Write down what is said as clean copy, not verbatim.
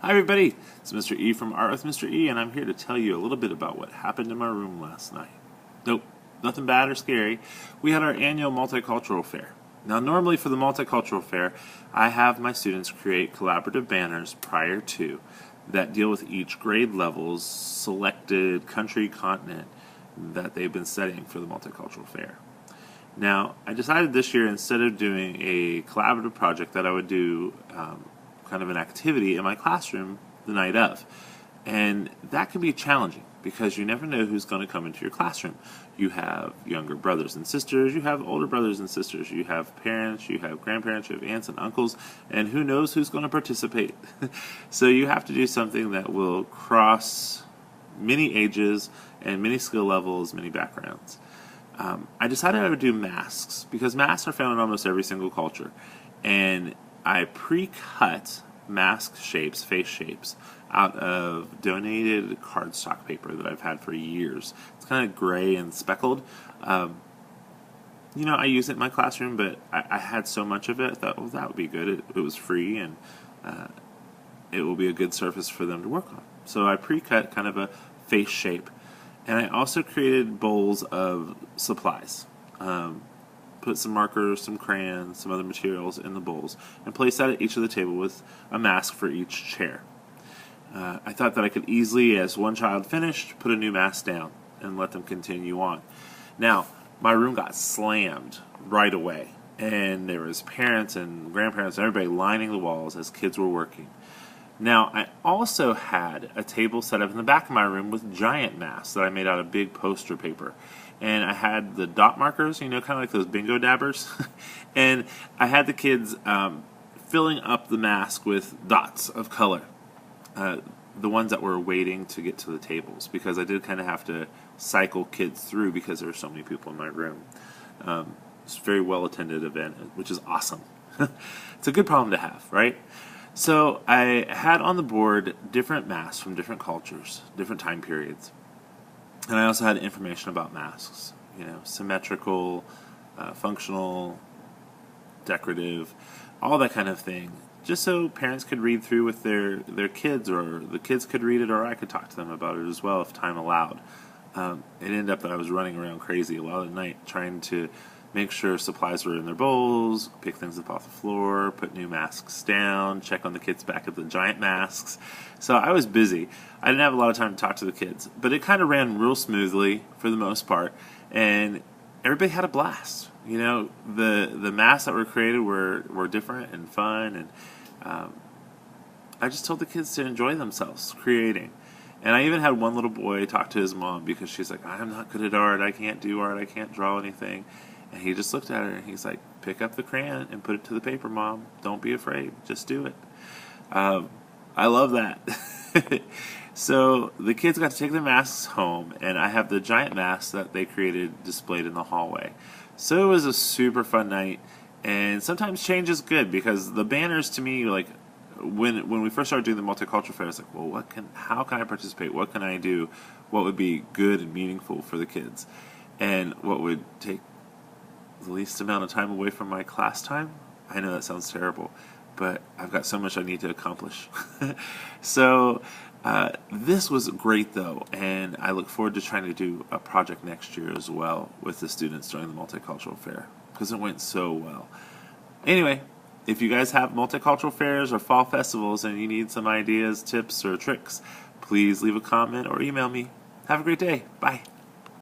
Hi everybody, it's Mr. E from Art with Mr. E, and I'm here to tell you a little bit about what happened in my room last night. Nope, nothing bad or scary. We had our annual multicultural fair. Now normally for the multicultural fair, I have my students create collaborative banners prior to that deal with each grade level's selected country, continent that they've been studying for the multicultural fair. Now, I decided this year, instead of doing a collaborative project, that I would do kind of an activity in my classroom the night of. And that can be challenging because you never know who's going to come into your classroom. You have younger brothers and sisters, you have older brothers and sisters, you have parents, you have grandparents, you have aunts and uncles, and who knows who's going to participate. So you have to do something that will cross many ages and many skill levels, many backgrounds. I decided I would do masks because masks are found in almost every single culture, and I pre-cut mask shapes, face shapes, out of donated cardstock paper that I've had for years. It's kind of gray and speckled. I use it in my classroom, but I had so much of it, I thought, well, that would be good. It was free, and it will be a good surface for them to work on. So I pre-cut kind of a face shape. And I also created bowls of supplies. Put some markers, some crayons, some other materials in the bowls, and placed that at each of the table with a mask for each chair. I thought that I could easily, as one child finished, put a new mask down and let them continue on. Now, my room got slammed right away, and there was parents and grandparents and everybody lining the walls as kids were working. Now, I also had a table set up in the back of my room with giant masks that I made out of big poster paper. And I had the dot markers, kind of like those bingo dabbers. And I had the kids filling up the mask with dots of color. The ones that were waiting to get to the tables, because I did kind of have to cycle kids through because there were so many people in my room. It's a very well-attended event, which is awesome. It's a good problem to have, right? So I had on the board different masks from different cultures, different time periods. And I also had information about masks, symmetrical, functional, decorative, all that kind of thing, just so parents could read through with their kids, or the kids could read it, or I could talk to them about it as well if time allowed. It ended up that I was running around crazy a lot of the night trying to make sure supplies were in their bowls, pick things up off the floor, put new masks down, check on the kids back at the giant masks. So I was busy. I didn't have a lot of time to talk to the kids, but it kind of ran real smoothly for the most part, and everybody had a blast. The masks that were created were different and fun, and I just told the kids to enjoy themselves creating. And I even had one little boy talk to his mom because she's like, I'm not good at art, I can't do art, I can't draw anything. And he just looked at her and he's like, pick up the crayon and put it to the paper, Mom. Don't be afraid. Just do it. I love that. So the kids got to take their masks home, and I have the giant masks that they created displayed in the hallway. So it was a super fun night, and sometimes change is good because the banners, to me, like when we first started doing the multicultural fair, I was like, well, how can I participate? What can I do? What would be good and meaningful for the kids? And what would take the least amount of time away from my class time? I know that sounds terrible, but I've got so much I need to accomplish. So this was great though, and I look forward to trying to do a project next year as well with the students during the multicultural fair because it went so well. Anyway, if you guys have multicultural fairs or fall festivals and you need some ideas, tips, or tricks, please leave a comment or email me. Have a great day. Bye.